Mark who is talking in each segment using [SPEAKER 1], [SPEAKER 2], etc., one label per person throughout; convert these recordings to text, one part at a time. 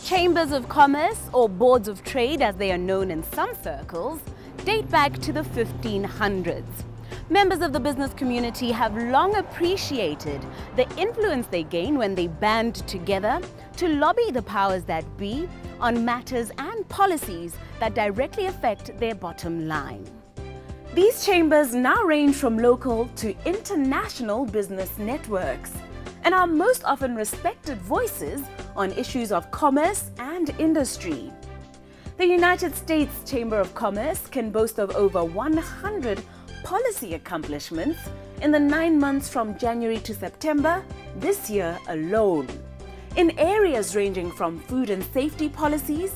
[SPEAKER 1] Chambers of Commerce, or Boards of Trade as they are known in some circles, date back to the 1500s. Members of the business community have long appreciated the influence they gain when they band together to lobby the powers that be on matters and policies that directly affect their bottom line. These chambers now range from local to international business networks and are most often respected voices on issues of commerce and industry. The United States Chamber of Commerce can boast of over 100 policy accomplishments in the 9 months from January to September this year alone, in areas ranging from food and safety policies,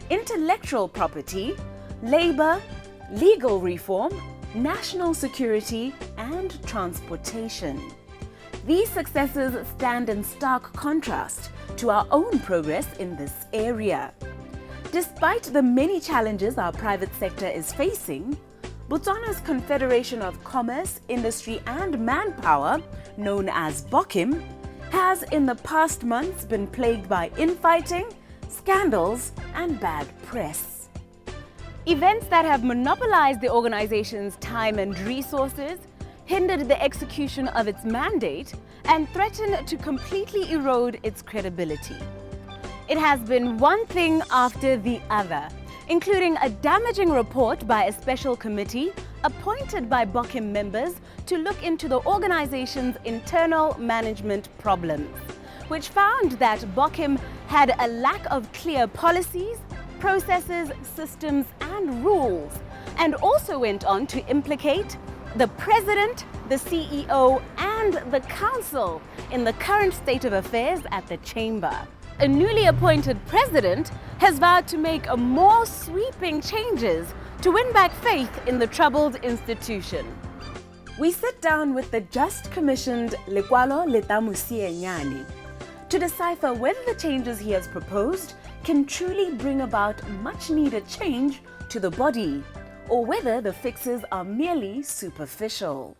[SPEAKER 1] intellectual property, labor, legal reform, national security, and transportation. These successes stand in stark contrast to our own progress in this area. Despite the many challenges our private sector is facing, Botswana's Confederation of Commerce, Industry and Manpower, known as BOCCIM, has in the past months been plagued by infighting, scandals and bad press. Events that have monopolized the organization's time and resources, hindered the execution of its mandate, and threatened to completely erode its credibility. It has been one thing after the other, including a damaging report by a special committee appointed by BOCCIM members to look into the organization's internal management problems, which found that BOCCIM had a lack of clear policies, processes, systems and rules, and also went on to implicate the president, the CEO and the council in the current state of affairs at the chamber. A newly appointed president has vowed to make more sweeping changes to win back faith in the troubled institution. We sit down with the just commissioned Lekwalo Letamusianyane to decipher whether the changes he has proposed can truly bring about much needed change to the body, or whether the fixes are merely superficial.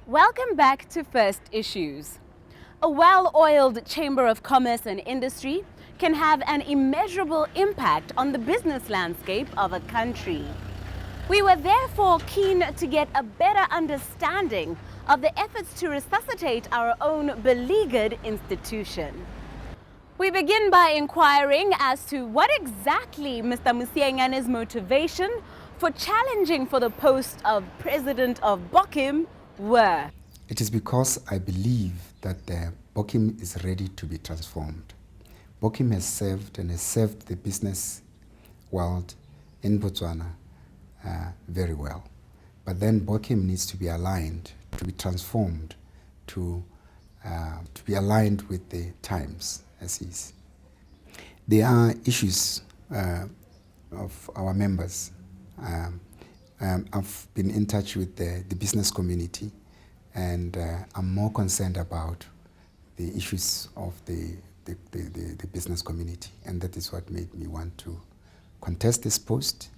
[SPEAKER 1] Welcome back to First Issues. A well-oiled Chamber of Commerce and Industry can have an immeasurable impact on the business landscape of a country. We were therefore keen to get a better understanding of the efforts to resuscitate our own beleaguered institution. We begin by inquiring as to what exactly Mr. Musianyane's motivation for challenging for the post of President of BOCCIM were.
[SPEAKER 2] It is because I believe that BOCCIM is ready to be transformed. BOCCIM has served and has served the business world in Botswana very well. But then BOCCIM needs to be aligned, to be transformed, to be aligned with the times as is. There are issues of our members. I've been in touch with the business community, and I'm more concerned about the issues of the business community, and that is what made me want to contest this post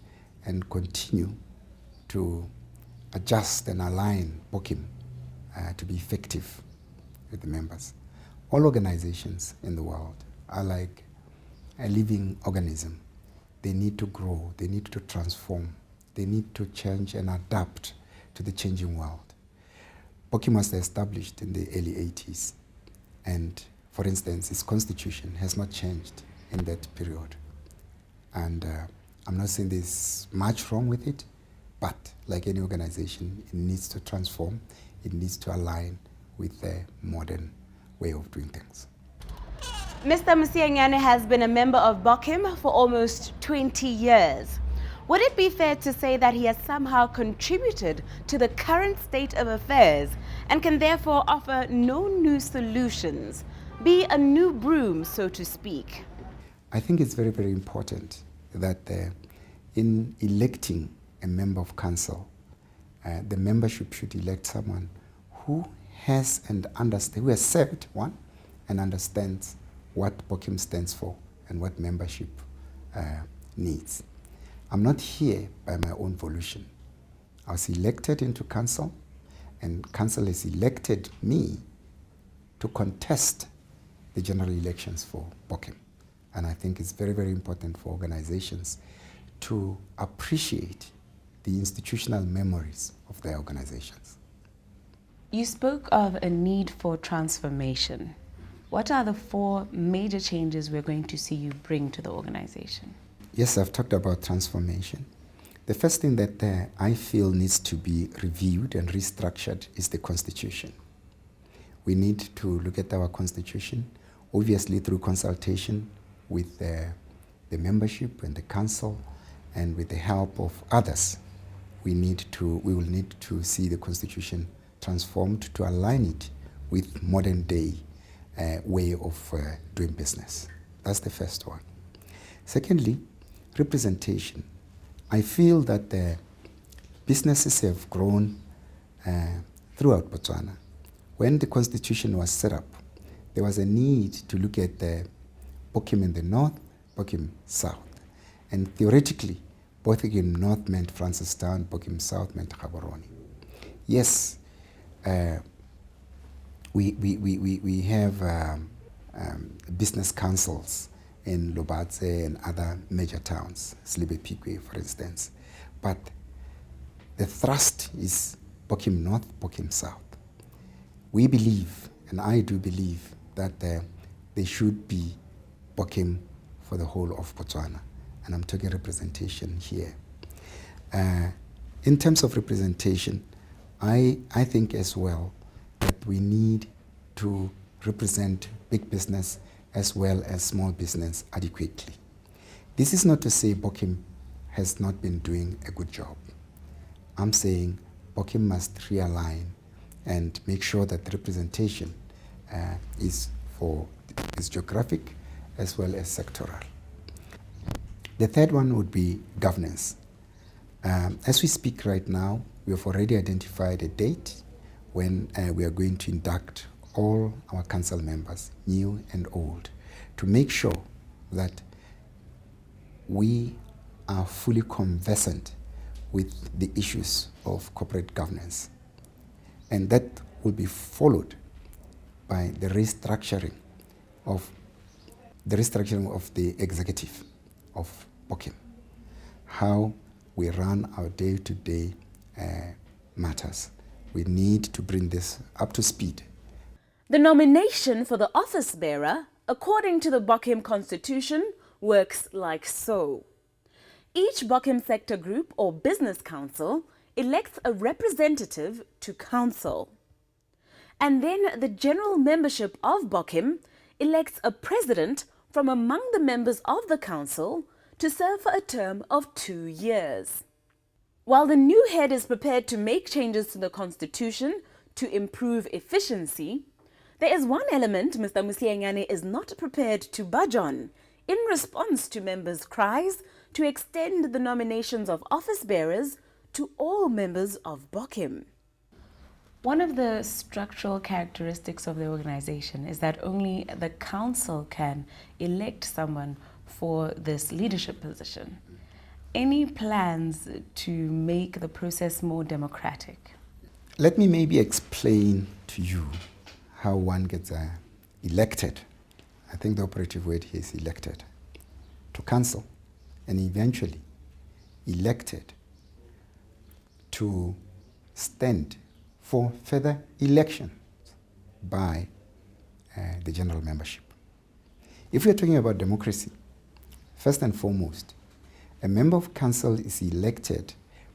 [SPEAKER 2] and continue to adjust and align BOCCIM to be effective with the members. All organizations in the world are like a living organism. They need to grow, they need to transform, they need to change and adapt to the changing world. BOCCIM was established in the early 80s, and for instance, its constitution has not changed in that period. And I'm not saying there's much wrong with it, but like any organization, it needs to transform, it needs to align with the modern way of doing things.
[SPEAKER 1] Mr. Musianyane has been a member of BOCCIM for almost 20 years. Would it be fair to say that he has somehow contributed to the current state of affairs and can therefore offer no new solutions, be a new broom, so to speak?
[SPEAKER 2] I think it's very, very important that in electing a member of council, the membership should elect someone who has and understands, who has served, one, and understands what BOCCIM stands for and what membership needs. I'm not here by my own volition. I was elected into council, and council has elected me to contest the general elections for BOCCIM. And I think it's very, very important for organizations to appreciate the institutional memories of their organizations.
[SPEAKER 1] You spoke of a need for transformation. What are the 4 major changes we're going to see you bring to the organization?
[SPEAKER 2] Yes, I've talked about transformation. The first thing that I feel needs to be reviewed and restructured is the Constitution. We need to look at our Constitution, obviously through consultation with the membership and the council, and with the help of others. We will need to see the Constitution transformed to align it with modern day way of doing business. That's the first one. Secondly, representation. I feel that the businesses have grown throughout Botswana. When the Constitution was set up, there was a need to look at the BOCCIM in the north, BOCCIM south. And theoretically, BOCCIM north meant Francistown, BOCCIM south meant Gaborone. Yes, we have business councils in Lobatse and other major towns, Slibe-Pikwe, for instance. But the thrust is BOCCIM north, BOCCIM south. We believe, and I do believe, that there should be BOCCIM for the whole of Botswana. And I'm talking representation here. In terms of representation, I think as well that we need to represent big business as well as small business adequately. This is not to say BOCCIM has not been doing a good job. I'm saying BOCCIM must realign and make sure that the representation is geographic as well as sectoral. The third one would be governance. As we speak right now, we have already identified a date when we are going to induct all our council members, new and old, to make sure that we are fully conversant with the issues of corporate governance. And that will be followed by the restructuring of the executive of BOCCIM, how we run our day-to-day matters. We need to bring this up to speed.
[SPEAKER 1] The nomination for the office bearer, according to the BOCCIM Constitution, works like so. Each BOCCIM sector group or business council elects a representative to council. And then the general membership of BOCCIM elects a president from among the members of the council to serve for a term of 2 years. While the new head is prepared to make changes to the constitution to improve efficiency, there is one element Mr. Musiengane is not prepared to budge on in response to members' cries to extend the nominations of office bearers to all members of BOCCIM. One of the structural characteristics of the organization is that only the council can elect someone for this leadership position. Any plans to make the process more democratic?
[SPEAKER 2] Let me maybe explain to you how one gets elected. I think the operative word here is elected to council, and eventually elected to stand for further election by the general membership. If we are talking about democracy, first and foremost, a member of council is elected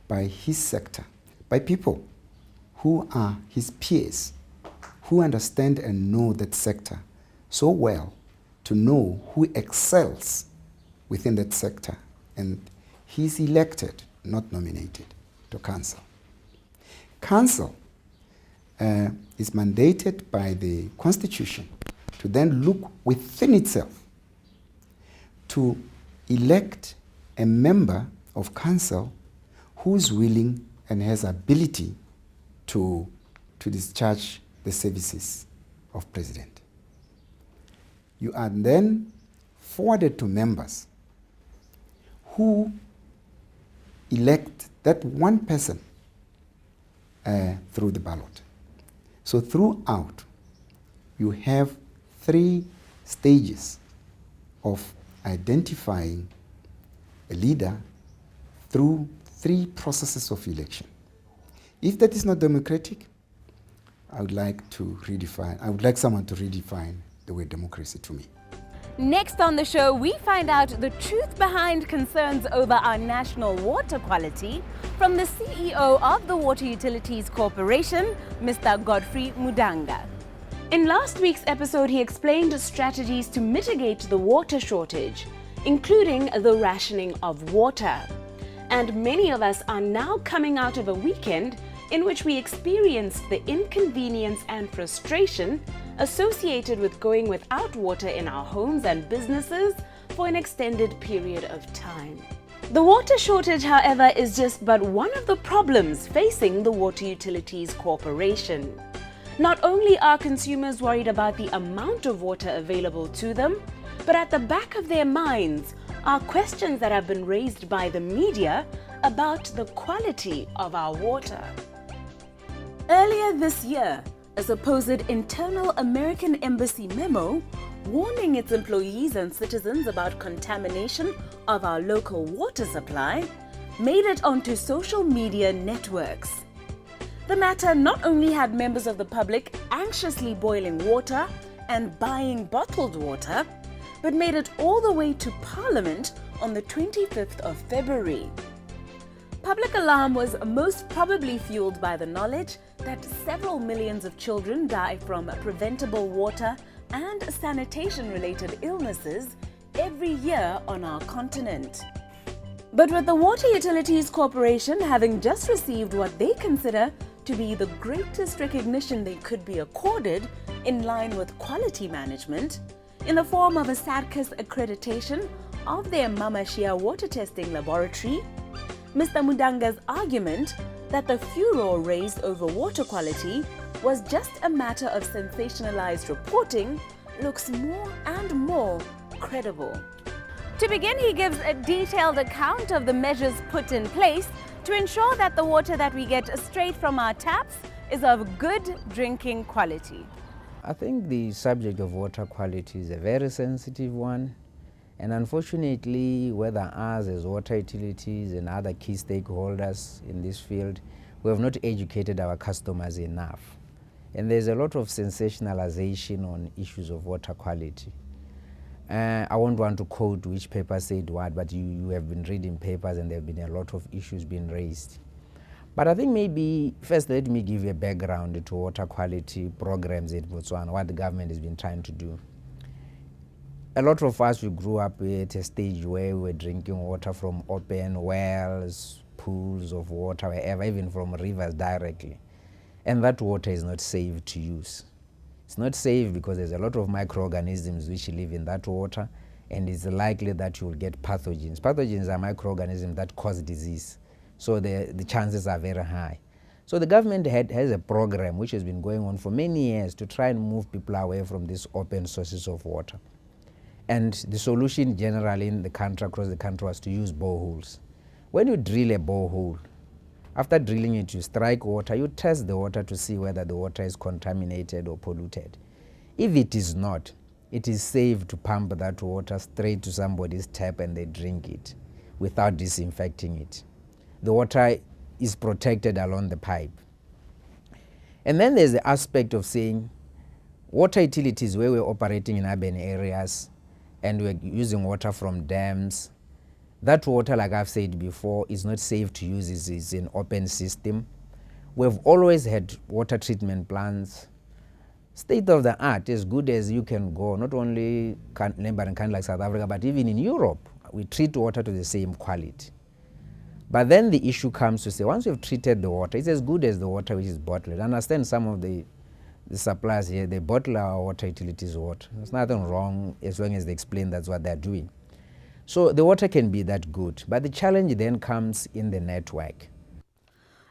[SPEAKER 2] by his sector, by people who are his peers, who understand and know that sector so well to know who excels within that sector. And he's elected, not nominated, to council. Council is mandated by the Constitution to then look within itself to elect a member of council who's willing and has ability to discharge the services of president. You are then forwarded to members who elect that one person through the ballot. So throughout, you have 3 stages of identifying a leader through 3 processes of election. If that is not democratic, I would like someone to redefine the word democracy to me.
[SPEAKER 1] Next on the show, we find out the truth behind concerns over our national water quality from the CEO of the Water Utilities Corporation, Mr. Godfrey Mudanga. In last week's episode, he explained strategies to mitigate the water shortage, including the rationing of water. And many of us are now coming out of a weekend in which we experienced the inconvenience and frustration associated with going without water in our homes and businesses for an extended period of time. The water shortage, however, is just but one of the problems facing the Water Utilities Corporation. Not only are consumers worried about the amount of water available to them, but at the back of their minds are questions that have been raised by the media about the quality of our water. Earlier this year, a supposed internal American embassy memo warning its employees and citizens about contamination of our local water supply made it onto social media networks. The matter not only had members of the public anxiously boiling water and buying bottled water, but made it all the way to Parliament on the 25th of February. Public alarm was most probably fueled by the knowledge that several millions of children die from preventable water and sanitation-related illnesses every year on our continent. But with the Water Utilities Corporation having just received what they consider to be the greatest recognition they could be accorded in line with quality management, in the form of a SADCAS accreditation of their Mama Shia water testing laboratory, Mr. Mudanga's argument that the furor raised over water quality was just a matter of sensationalized reporting looks more and more credible. To begin, he gives a detailed account of the measures put in place to ensure that the water that we get straight from our taps is of good drinking quality.
[SPEAKER 3] I think the subject of water quality is a very sensitive one. And unfortunately, whether us as water utilities and other key stakeholders in this field, we have not educated our customers enough. And there's a lot of sensationalization on issues of water quality. I won't want to quote which paper said what, but you have been reading papers and there have been a lot of issues being raised. But I think maybe first let me give you a background to water quality programs in Botswana, what the government has been trying to do. A lot of us, we grew up at a stage where we were drinking water from open wells, pools of water, wherever, even from rivers directly. And that water is not safe to use. It's not safe because there's a lot of microorganisms which live in that water, and it's likely that you will get pathogens. Pathogens are microorganisms that cause disease, so the chances are very high. So the government has a program which has been going on for many years to try and move people away from these open sources of water. And the solution generally in the country, across the country, was to use boreholes. When you drill a borehole, after drilling it, you strike water, you test the water to see whether the water is contaminated or polluted. If it is not, it is safe to pump that water straight to somebody's tap and they drink it without disinfecting it. The water is protected along the pipe. And then there's the aspect of saying water utilities where we're operating in urban areas and we're using water from dams. That water, like I've said before, is not safe to use. It's an open system. We've always had water treatment plants, state of the art, as good as you can go, not only neighboring countries like South Africa, but even in Europe, we treat water to the same quality. But then the issue comes to say, once you've treated the water, it's as good as the water which is bottled. I understand some of the suppliers here, they bottle our water utilities water. There's nothing wrong as long as they explain that's what they're doing. So the water can be that good, but the challenge then comes in the network.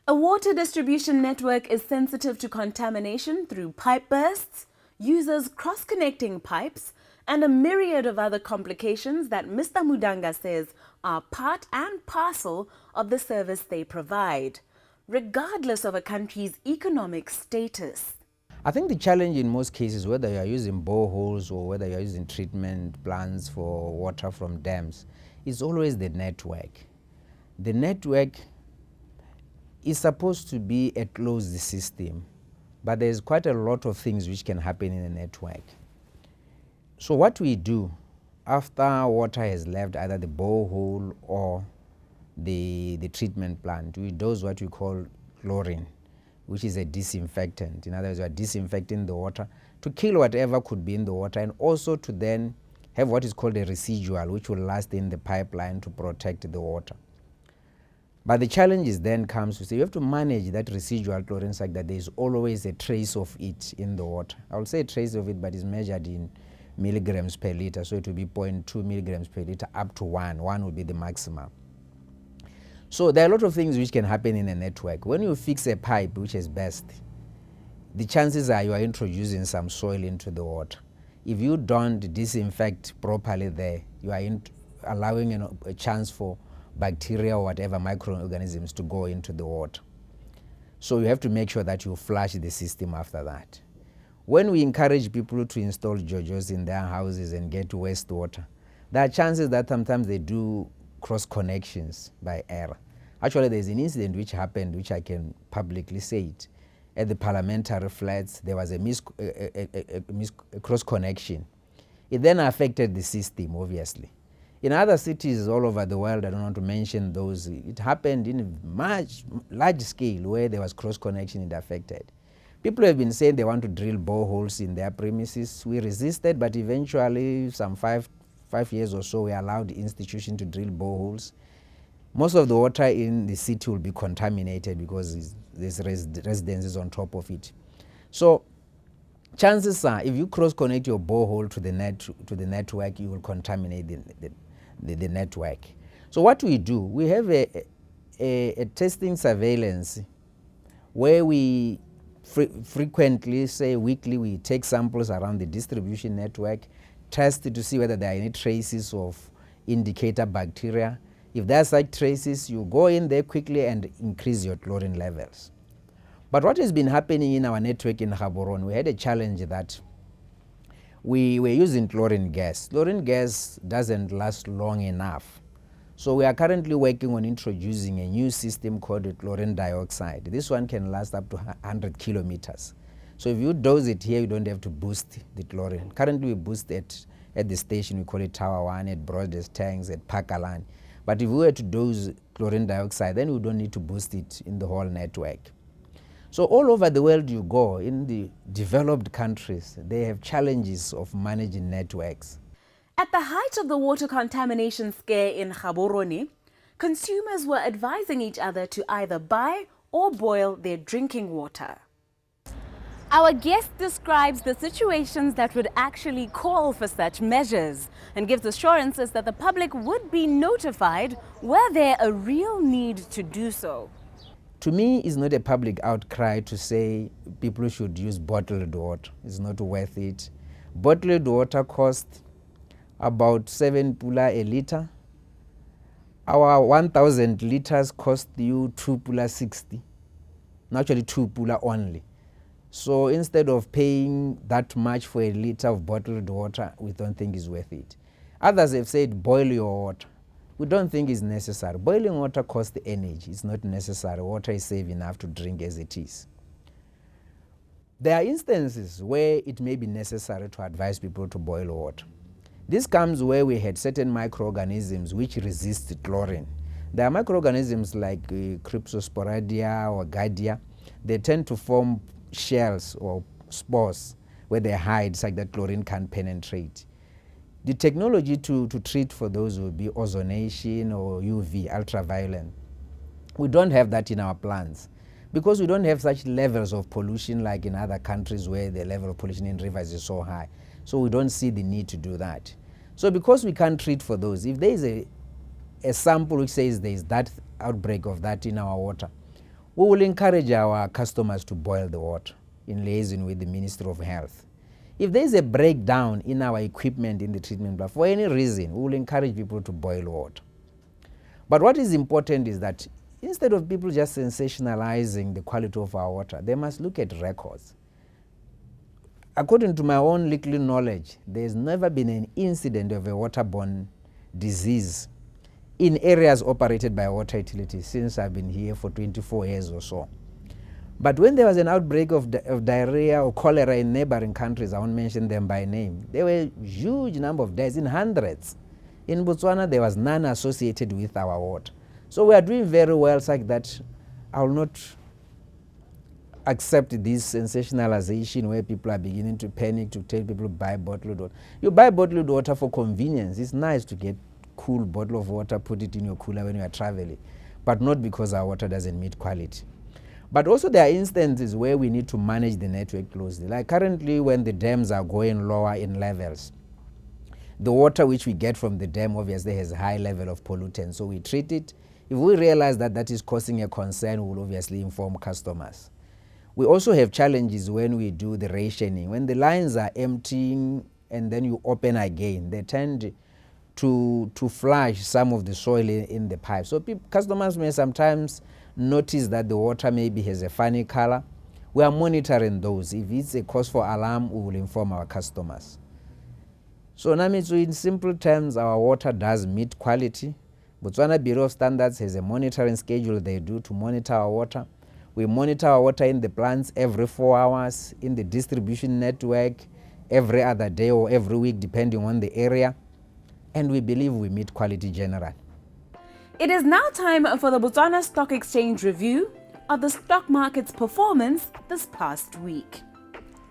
[SPEAKER 1] A water distribution network is sensitive to contamination through pipe bursts, users cross-connecting pipes, and a myriad of other complications that Mr. Mudanga says are part and parcel of the service they provide, regardless of a country's economic status.
[SPEAKER 3] I think the challenge in most cases, whether you are using boreholes or whether you are using treatment plants for water from dams, is always the network. The network is supposed to be a closed system, but there's quite a lot of things which can happen in a network. So what we do after water has left either the borehole or the treatment plant, we dose what we call chlorine, which is a disinfectant. In other words, we are disinfecting the water to kill whatever could be in the water, and also to then have what is called a residual, which will last in the pipeline to protect the water. But the challenge is then comes to say you have to manage that residual chlorine such that there is always a trace of it in the water. I will say a trace of it, but it's measured in milligrams per liter, so it will be 0.2 milligrams per liter up to 1. 1 will be the maximum. So there are a lot of things which can happen in a network. When you fix a pipe which is burst, the chances are you are introducing some soil into the water. If you don't disinfect properly there, you are allowing a chance for bacteria or whatever microorganisms to go into the water. So you have to make sure that you flush the system after that. When we encourage people to install JoJos in their houses and get wastewater, there are chances that sometimes they do cross connections by error. Actually, there's an incident which happened, which I can publicly say it. At the parliamentary flats, there was a cross connection. It then affected the system, obviously. In other cities all over the world, I don't want to mention those, it happened in a large scale where there was cross connection, it affected. People have been saying they want to drill boreholes in their premises. We resisted, but eventually, some five years or so, we allowed the institution to drill boreholes. Most of the water in the city will be contaminated because there's residences on top of it. So chances are, if you cross-connect your borehole to the network, you will contaminate the network. So what we do, we have a testing surveillance where we frequently, say weekly, we take samples around the distribution network, test to see whether there are any traces of indicator bacteria. If there are such traces, you go in there quickly and increase your chlorine levels. But what has been happening in our network in Gaborone, we had a challenge that we were using chlorine gas. Chlorine gas doesn't last long enough. So we are currently working on introducing a new system called chlorine dioxide. This one can last up to 100 kilometers. So if you dose it here, you don't have to boost the chlorine. Currently we boost it at the station, we call it Tower 1, at Broadest Tanks, at Pakalan. But if we were to dose chlorine dioxide, then we don't need to boost it in the whole network. So all over the world you go, in the developed countries, they have challenges of managing networks.
[SPEAKER 1] At the height of the water contamination scare in Gaborone, consumers were advising each other to either buy or boil their drinking water. Our guest describes the situations that would actually call for such measures and gives assurances that the public would be notified were there a real need to do so.
[SPEAKER 3] To me, it's not a public outcry to say people should use bottled water. It's not worth it. Bottled water costs about 7 pula a liter. Our 1,000 liters cost you 2 pula 60. Actually 2 pula only. So instead of paying that much for a liter of bottled water, we don't think it's worth it. Others have said boil your water. We don't think it's necessary. Boiling water costs energy. It's not necessary. Water is safe enough to drink as it is. There are instances where it may be necessary to advise people to boil water. This comes where we had certain microorganisms which resist chlorine. There are microorganisms like Cryptosporidia or Giardia. They tend to form shells or spores where they hide such that chlorine can't penetrate. The technology to treat for those will be ozonation or UV, ultraviolet. We don't have that in our plants because we don't have such levels of pollution like in other countries where the level of pollution in rivers is so high. So we don't see the need to do that. So because we can't treat for those, if there is a sample which says there is that outbreak of that in our water, we will encourage our customers to boil the water in liaison with the Ministry of Health. If there is a breakdown in our equipment in the treatment plant, for any reason, we will encourage people to boil water. But what is important is that instead of people just sensationalizing the quality of our water, they must look at records. according to my own little knowledge, there's never been an incident of a waterborne disease in areas operated by water utilities since I've been here for 24 years or so. But when there was an outbreak of diarrhea or cholera in neighboring countries, I won't mention them by name, there were a huge number of deaths, in hundreds. In Botswana, there was none associated with our water. So we are doing very well such that I will not accept this sensationalization where people are beginning to panic to tell people buy bottled water. You buy bottled water for convenience. It's nice to get cool bottle of water, put it in your cooler when you are traveling, but not because our water doesn't meet quality. But also there are instances where we need to manage the network closely. Like currently when the dams are going lower in levels, the water which we get from the dam obviously has a high level of pollutants, so we treat it. If we realize that that is causing a concern, we will obviously inform customers. We also have challenges when we do the rationing. When the lines are emptying and then you open again, they tend to flush some of the soil in the pipe. So customers may sometimes notice that the water maybe has a funny color. We are monitoring those. If it's a cause for alarm, we will inform our customers. So Namitsu, in simple terms, our water does meet quality. Botswana Bureau of Standards has a monitoring schedule they do to monitor our water. We monitor our water in the plants every 4 hours, in the distribution network every other day or every week depending on the area, and we believe we meet quality generally.
[SPEAKER 1] It is now time for the Botswana Stock Exchange review of the stock market's performance this past week.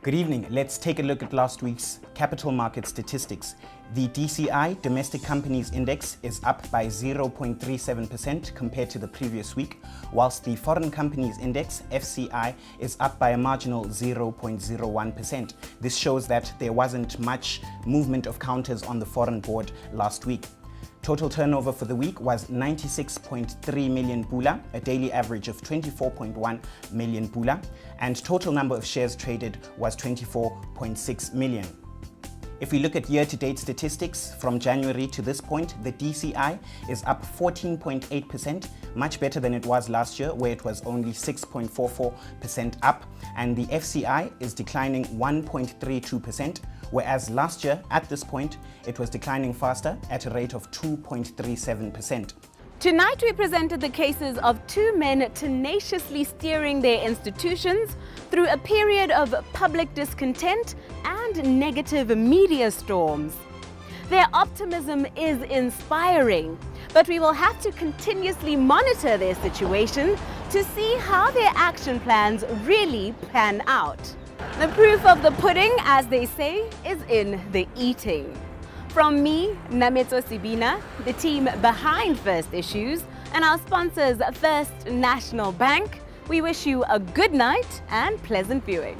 [SPEAKER 4] Good evening. Let's take a look at last week's capital market statistics. The DCI, Domestic Companies Index, is up by 0.37% compared to the previous week, whilst the Foreign Companies Index, FCI, is up by a marginal 0.01%. This shows that there wasn't much movement of counters on the foreign board last week. Total turnover for the week was 96.3 million pula, a daily average of 24.1 million pula, and total number of shares traded was 24.6 million. If we look at year-to-date statistics from January to this point, the DCI is up 14.8%, much better than it was last year, where it was only 6.44% up, and the FCI is declining 1.32%, whereas last year at this point it was declining faster at a rate of 2.37%.
[SPEAKER 1] Tonight we presented the cases of two men tenaciously steering their institutions through a period of public discontent and negative media storms. Their optimism is inspiring, but we will have to continuously monitor their situation to see how their action plans really pan out. The proof of the pudding, as they say, is in the eating. From me, Namitso Sibina, the team behind First Issues, and our sponsors First National Bank, we wish you a good night and pleasant viewing.